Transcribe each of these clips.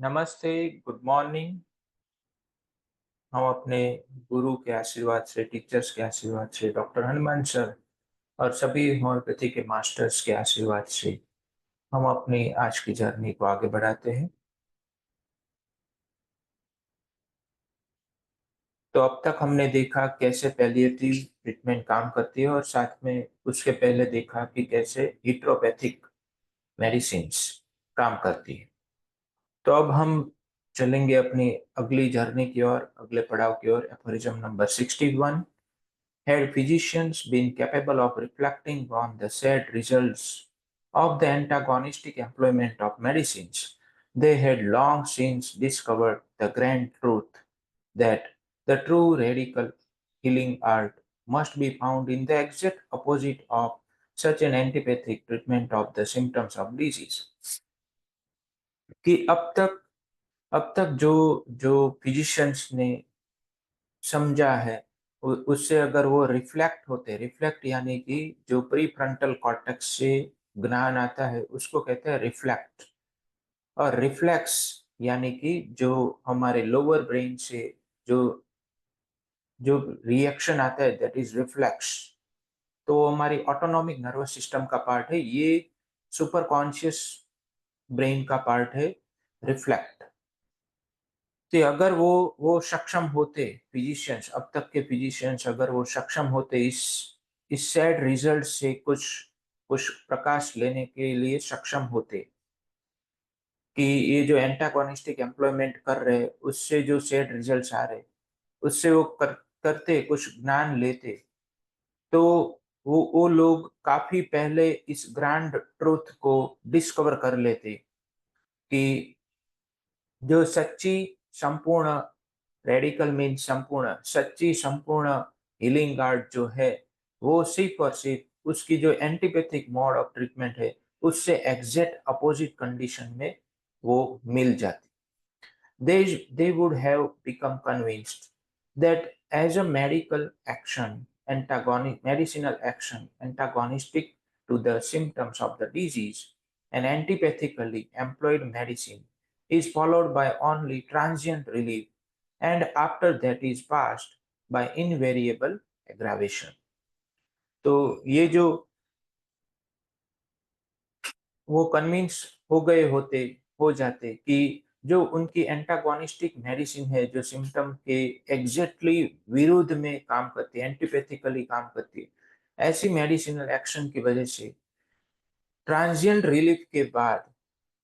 नमस्ते, good morning. हम अपने गुरु के आशीर्वाद से, टीचर्स के आशीर्वाद से, डॉक्टर हनुमान सर और सभी होम्योपैथी के मास्टर्स के आशीर्वाद से हम अपनी आज की जर्नी को आगे बढ़ाते हैं। तो अब तक हमने देखा कैसे पैलिएटिव ट्रीटमेंट काम करती है और साथ में उसके पहले देखा कि कैसे हिट्रोपैथिक मेडिसिन्स काम करती है। तो अब हम चलेंगे अपनी अगली जर्नी की ओर, अगले पड़ाव की ओर। Aphorism number 61। Had physicians been capable of reflecting on the sad results of the antagonistic employment of medicines, they had long since discovered the grand truth that the true radical healing art must be found in the exact opposite of such an antipathic treatment of the symptoms of disease। कि अब तक जो जो physicians ने समझा है उससे अगर वो रिफ्लेक्ट यानी कि जो प्री फ्रंटल कॉर्टेक्स से ज्ञान आता है उसको कहते हैं रिफ्लेक्ट। और रिफ्लेक्स यानी कि जो हमारे लोअर ब्रेन से जो जो रिएक्शन आता है दैट इज रिफ्लेक्स। तो वो हमारी ऑटोनॉमिक नर्वस सिस्टम का पार्ट है, ये सुपर कॉन्शियस ब्रेन का पार्ट है रिफ्लेक्ट। कि अगर वो सक्षम होते, फिजिशियंस, अब तक के फिजिशियंस अगर वो सक्षम होते इस सैड रिजल्ट से कुछ कुछ प्रकाश लेने के लिए सक्षम होते कि ये जो एंटागोनिस्टिक एम्प्लॉयमेंट कर रहे उससे जो सैड रिजल्ट्स आ रहे उससे वो करते कुछ ज्ञान लेते, तो वो लोग काफी पहले इस ग्रैंड ट्रूथ को डिस्कवर कर लेते कि जो सच्ची संपूर्ण, रेडिकल मीन संपूर्ण, सच्ची संपूर्ण हीलिंग आर्ट जो है वो सिर्फ और सिर्फ उसकी जो एंटीपैथिक मोड ऑफ ट्रीटमेंट है उससे एग्जैक्ट अपोजिट कंडीशन में वो मिल जाती। they would have become convinced that as a medicinal action antagonistic to the symptoms of the disease, an antipathically employed medicine is followed by only transient relief, and after that is passed by invariable aggravation। तो ये जो वो convince हो जाते कि जो उनकी antagonistic medicine है जो सिम्टम के एग्जैक्टली विरुद्ध में काम करती है, एंटीपैथिकली काम करती है, ऐसी मेडिसिनल एक्शन की वजह से ट्रांजिएंट रिलीफ के बाद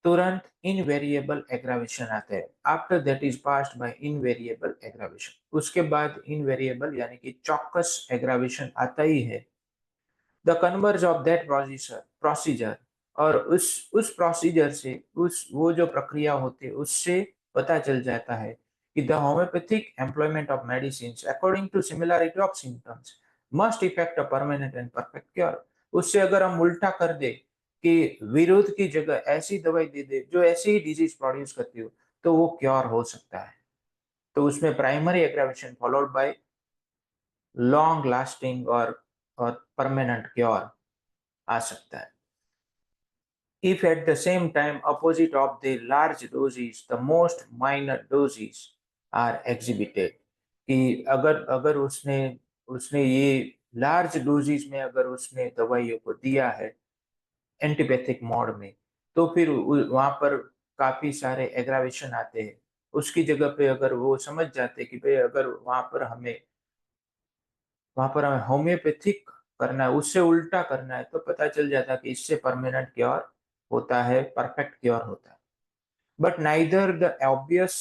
तुरंत इनवेरिएबल एग्रावेशन आता है। After that is passed by invariable aggravation, उसके बाद इनवेरिएबल यानी कि चौकस एग्रावेशन आता ही है। The converse of that procedure, और उस प्रोसीजर से, उस वो जो प्रक्रिया होती है उससे पता चल जाता है कि the homeopathic employment of medicine according to similarity of symptoms must effect a permanent and perfect cure. उससे अगर हम उल्टा कर दे कि विरोध की जगह ऐसी दवाई दे दे जो ऐसी ही डिजीज प्रोड्यूस करती हो तो वो क्योर हो सकता है। तो उसमें primary aggravation followed by long lasting और परमानेंट क्योर आ सकता है। If at the same time opposite of the large doses, the most minor doses are exhibited, कि अगर अगर उसने उसने ये लार्ज डोजेस में अगर उसने दवाइयों को दिया है एंटीपैथिक मोड में, तो फिर वहां पर काफी सारे एग्रावेशन आते हैं। उसकी जगह पे अगर वो समझ जाते कि भाई अगर वहां पर हमें होम्योपैथिक करना है, उससे उल्टा करना है, तो पता चल जाता कि इससे परमानेंट क्योर होता है, परफेक्ट क्योर होता है। But neither the obvious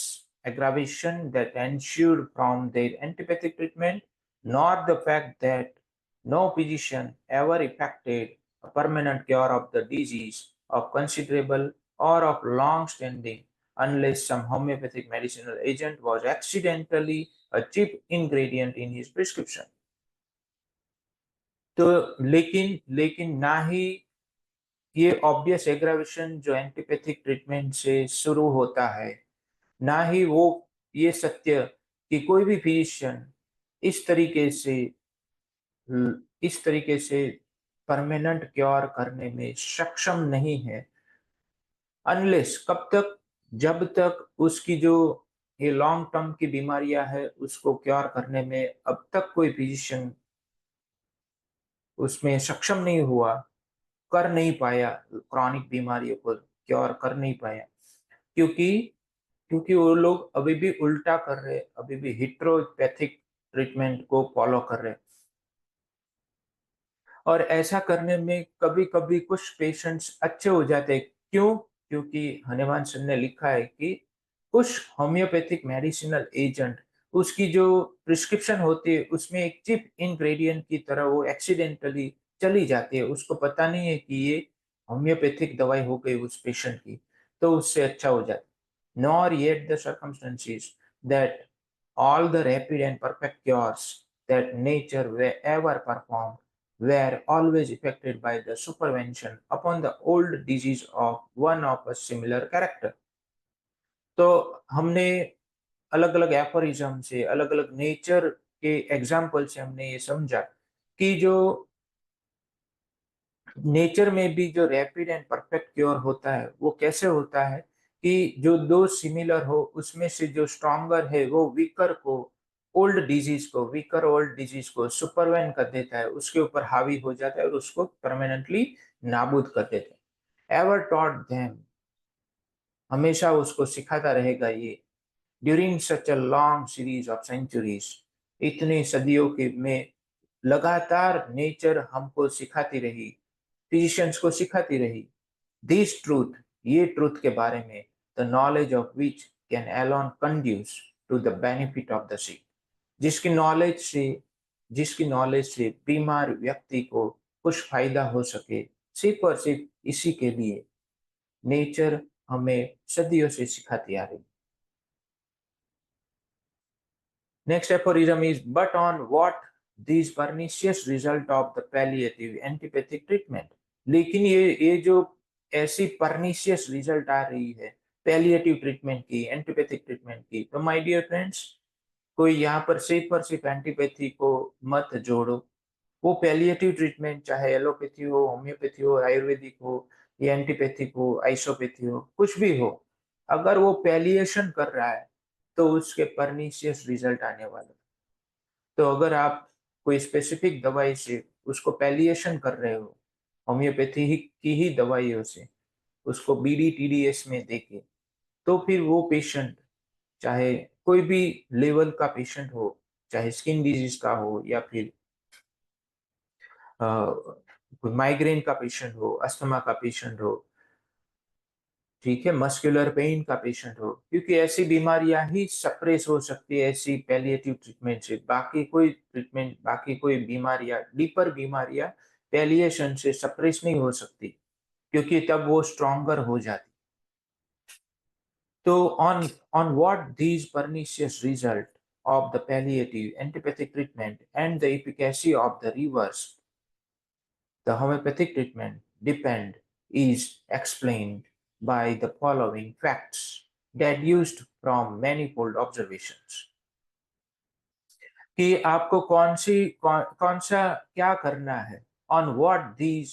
aggravation that ensued from their antipathic treatment, nor the fact that no physician ever effected a permanent cure of the disease of considerable or of long standing, unless some homeopathic medicinal agent was accidentally a cheap ingredient in his prescription। तो लेकिन लेकिन ना ही ये obvious aggravation जो antipathic treatment से शुरू होता है, ना ही वो ये सत्य कि कोई भी फिजिशियन इस तरीके से इस तरीके से परमानेंट क्योर करने में सक्षम नहीं है, अनलेस कब तक, जब तक उसकी जो ये लॉन्ग टर्म की बीमारियां है उसको क्योर करने में अब तक कोई फिजिशियन उसमें सक्षम नहीं हुआ, कर नहीं पाया, क्रॉनिक बीमारियों को क्योर कर नहीं पाया, क्योंकि क्योंकि वो लोग अभी भी उल्टा कर रहे, अभी भी हिट्रोपैथिक ट्रीटमेंट को फॉलो कर रहे। और ऐसा करने में कभी-कभी कुछ पेशेंट्स अच्छे हो जाते हैं। क्यों? क्योंकि हनुमान सर ने लिखा है कि कुछ होम्योपैथिक मेडिसिनल एजेंट उसकी जो प्रिस्क्रिप्शन होती है उसमें एक चीप इंग्रेडिएंट की तरह वो एक्सीडेंटली चली जाती है। उसको पता नहीं है कि ये होम्योपैथिक दवाई हो गई उस पेशेंट की, तो उससे अच्छा हो जाता है। Nor yet the circumstances that all the rapid and perfect cures that nature ever performed were always effected by the supervention upon the old disease of one of a similar character। तो हमने अलग-अलग aphorism से, अलग-अलग nature के example से हमने ये समझा कि जो नेचर में भी जो रैपिड एंड परफेक्ट क्योर होता है, वो कैसे होता है कि जो 2 सिमिलर हो, उसमें से जो स्ट्रॉन्गर है, वो वीकर ओल्ड डिजीज़ को सुपरवेन कर देता है, उसके ऊपर हावी हो जाता है और उसको परमानेंटली नाबूद कर देता है। एवर टॉट देम, हमेशा उसको सिखाता रहेगा ये। During such a long series of centuries, इतनी सदियों के में लगातार नेचर हमको सिखाती रही, फिजिशियंस को सिखाती रही। दिस ट्रूथ, ये ट्रूथ के बारे में, the knowledge of which can alone conduce to the benefit of the sick, जिसकी नॉलेज से जिसकी नॉलेज से बीमार व्यक्ति को कुछ फायदा हो सके, सिर्फ और सिर्फ इसी के लिए नेचर हमें सदियों से सिखाती आ रही। Next aphorism is, but on what these pernicious result of the palliative antipathic treatment। लेकिन ये जो ऐसी pernicious result आ रही है पैलिएटिव ट्रीटमेंट की, एंटीपैथिक ट्रीटमेंट की, तो माय डियर फ्रेंड्स, कोई यहाँ पर सिर्फ एंटीपैथी को मत जोड़ो। वो पैलिएटिव ट्रीटमेंट चाहे एलोपैथी हो, होम्योपैथी हो, आयुर्वेदिक हो, या एंटीपैथिक हो, आइसोपैथी हो, कुछ भी हो, अगर वो पैलिएशन कर रहा है तो उसके परनीशियस रिजल्ट आने वाले। तो अगर आप कोई स्पेसिफिक दवाई से उसको पैलिएशन कर रहे हो, होम्योपैथी की ही दवाइयों से उसको बीडी-टीडीएस में देके, तो फिर वो पेशेंट चाहे कोई भी लेवल का पेशेंट हो, चाहे स्किन डिजीज का हो या फिर कोई माइग्रेन का पेशेंट हो, अस्थमा का पेशेंट हो, ठीक है, मस्कुलर पेन का पेशेंट हो, क्योंकि ऐसी बीमारियां ही सप्रेस हो सकती है ऐसी पैलिएटिव ट्रीटमेंट से। बाकी कोई बीमारियां, डीपर बीमारियां पैलिएशन से सप्रेस नहीं हो सकती, क्योंकि तब वो स्ट्रॉन्गर हो जाती। तो on what these pernicious result of the palliative antipathic treatment and the efficacy of the reverse, the homeopathic treatment depend is explained by the following facts deduced from manifold observations। कि आपको कौन सा क्या करना है, on what these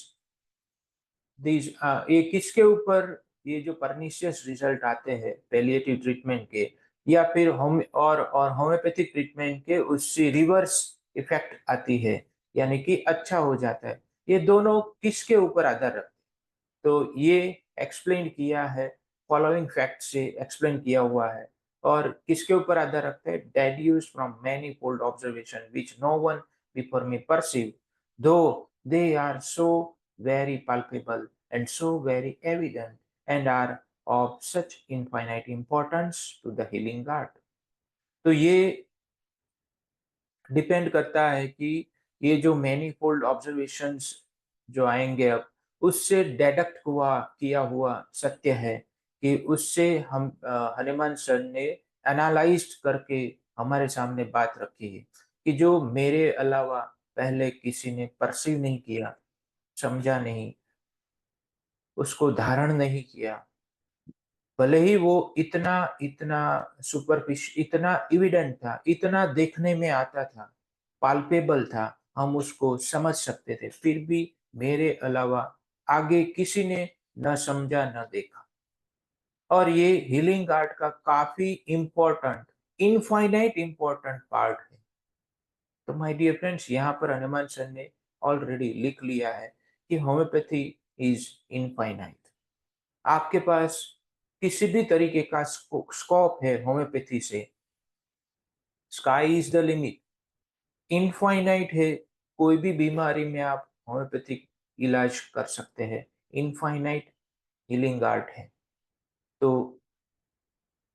ये किसके ऊपर, ये जो परनिशियस रिजल्ट आते हैं पैलिएटिव ट्रीटमेंट के या फिर और होम्योपैथिक ट्रीटमेंट के, उससे रिवर्स इफेक्ट आती है, यानी कि अच्छा हो जाता है, ये दोनों किसके ऊपर आधार रखते हैं। तो ये एक्सप्लेन किया है, फॉलोइंग फैक्ट से एक्सप्लेन किया हुआ है। और किसके ऊपर आधार रखते हैं, deduce from many fold observation which no one before me perceive, though they are so very palpable and so very evident and are of such infinite importance to the healing art। तो ये depend करता है कि ये जो manifold observations जो आएंगे अब, उससे डेडक्ट हुआ किया हुआ सत्य है कि उससे हम हनुमान सर ने एनालाइज्ड करके हमारे सामने बात रखी है कि जो मेरे अलावा पहले किसी ने परसीव नहीं किया, समझा नहीं, उसको धारण नहीं किया, भले ही वो इतना इतना इतना एविडेंट था, इतना देखने में आता था, पाल्पेबल था, हम उसको समझ सकते थे, फिर भी मेरे अलावा आगे किसी ने न समझा न देखा। और ये हीलिंग आर्ट का काफी इम्पोर्टेंट, इनफाइनाइट इम्पोर्टेंट पार्ट है। तो माय डियर फ्रेंड्स, यहाँ पर हनुमान सर ने ऑलरेडी लिख लिया है कि होम्योपैथी इज इनफाइनाइट। आपके पास किसी भी तरीके का स्कोप है होम्योपैथी से, sky is the limit, infinite है। कोई भी बीमारी में आप होम्योपैथिक इलाज कर सकते हैं, इनफाइनाइट हीलिंग आर्ट है। तो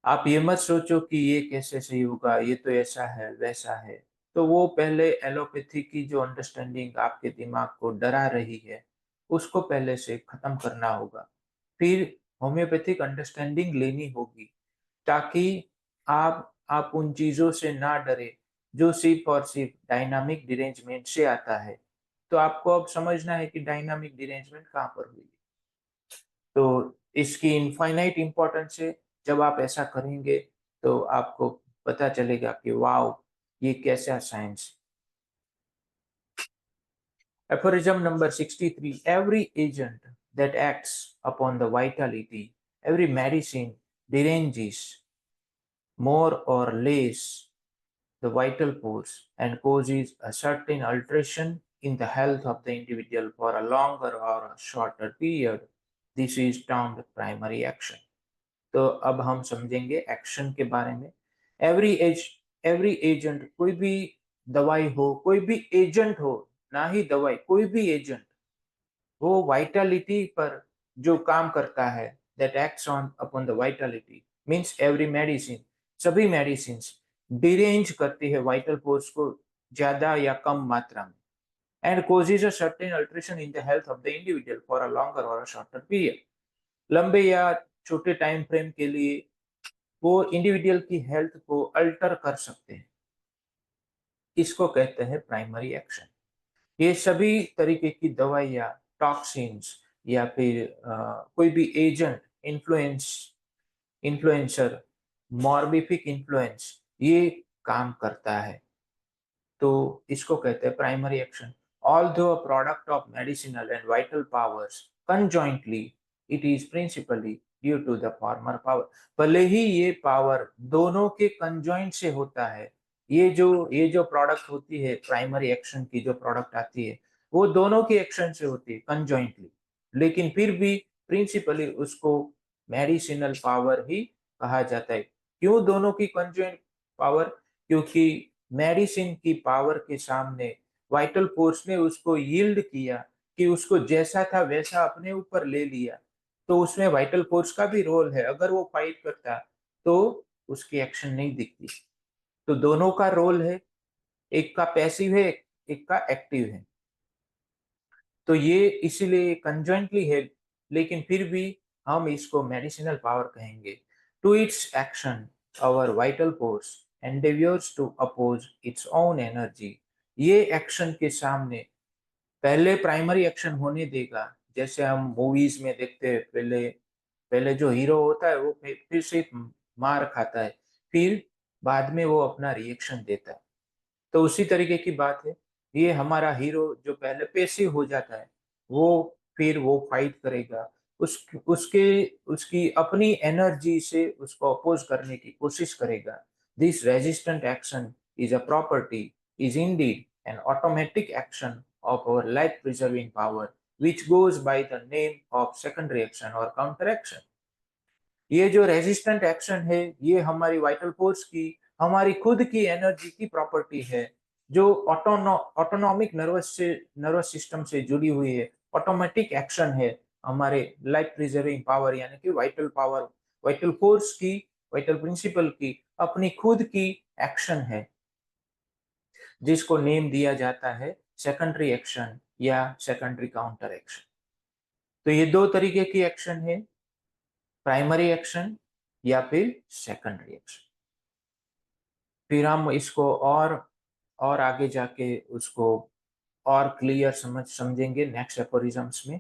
आप ये मत सोचो कि ये कैसे सही होगा, ये तो ऐसा है वैसा है। तो वो पहले एलोपैथी की जो अंडरस्टैंडिंग आपके दिमाग को डरा रही है, उसको पहले से खत्म करना होगा। फिर होम्योपैथिक अंडरस्टैंडिंग लेनी होगी, ताकि आप उन चीजों से ना डरे जो सिर्फ और सिर्फ डायनामिक डिरेंजमेंट से आता है। तो आपको अब समझना है कि डायनामिक डिरेंजमेंट कहाँ पर हुई। तो इसकी इनफाइनाइट इम्पोर्टेंस है। जब आप ऐसा करेंगे तो आपको पता चलेगा कि वाओ, ये कैसा science. Aphorism number 63: every agent that acts upon the vitality, every medicine deranges more or less the vital force and causes a certain alteration in the health of the individual for a longer or a shorter period. This is termed primary action. तो अब हम समझेंगे action के बारे में। Every as every agent, कोई भी दवाई हो, कोई भी एजेंट हो, ना ही दवाई, कोई भी एजेंट, वो वाइटलिटी पर जो काम करता है, that acts on upon the Vitality, means every medicine, सभी मेडिसिन डिरेंज करती है वाइटल फोर्स को ज्यादा या कम मात्रा में, and causes a certain alteration in the health of the individual for a longer or a shorter period. लंबे या छोटे टाइम फ्रेम के लिए वो इंडिविजुअल की हेल्थ को अल्टर कर सकते हैं। इसको कहते हैं प्राइमरी एक्शन। ये सभी तरीके की दवाइयाँ, टॉक्सिन्स, या फिर कोई भी एजेंट, इन्फ्लुएंसर, मॉर्बिफिक इन्फ्लुएंस, ये काम करता है। तो इसको कहते हैं primary action. Although a product of medicinal and vital powers conjointly, it is principally due to the former power. भले ही ये पावर दोनों के कंजॉइंट से होता है, ये जो प्रोडक्ट होती है, प्राइमरी एक्शन की जो प्रोडक्ट आती है, वो दोनों की एक्शन से होती है कंजॉइंटली, लेकिन फिर भी प्रिंसिपली उसको मेडिसिनल पावर ही कहा जाता है। क्यों दोनों की कंजॉइंट पावर? क्योंकि मेडिसिन की पावर के सामने वाइटल फोर्स ने उसको यील्ड किया, कि उसको जैसा था वैसा अपने ऊपर ले लिया। तो उसमें वाइटल फोर्स का भी रोल है। अगर वो फाइट करता तो उसकी एक्शन नहीं दिखती। तो दोनों का रोल है, एक का पैसिव है, एक का एक्टिव है। तो ये इसीलिए कंजॉइंटली है, लेकिन फिर भी हम इसको मेडिसिनल पावर कहेंगे। To its action our vital force endeavours to oppose its own energy. ये एक्शन के सामने पहले प्राइमरी एक्शन होने देगा। जैसे हम मूवीज में देखते हैं, पहले पहले जो हीरो होता है वो फिर से मार खाता है, फिर बाद में वो अपना रिएक्शन देता है। तो उसी तरीके की बात है। ये हमारा हीरो जो पहले पेसिव हो जाता है, वो फिर वो फाइट करेगा, उसके उसकी अपनी एनर्जी से उसको अपोज करने की कोशिश करेगा। This resistant action is a property, is Indeed N automatic action of our life preserving power, which goes by the name of secondary action or counter action. ये जो रेजिस्टेंट एक्शन है, ये हमारी वाइटल फोर्स की, हमारी खुद की energy की प्रॉपर्टी है, जो ऑटोनॉमिक नर्वस सिस्टम से जुड़ी हुई है, ऑटोमेटिक एक्शन है। हमारे लाइफ प्रिजर्विंग पावर यानी कि वाइटल पावर, वाइटल फोर्स की, वाइटल प्रिंसिपल की अपनी खुद की एक्शन है, जिसको नेम दिया जाता है सेकेंडरी एक्शन या सेकेंडरी काउंटर एक्शन। तो ये दो तरीके की एक्शन है, प्राइमरी एक्शन या फिर सेकेंडरी एक्शन। फिर हम इसको और आगे जाके उसको और क्लियर समझेंगे नेक्स्ट एपोरिजम्स में।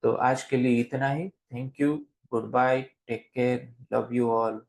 तो आज के लिए इतना ही। Thank you, good bye, take care, love you all.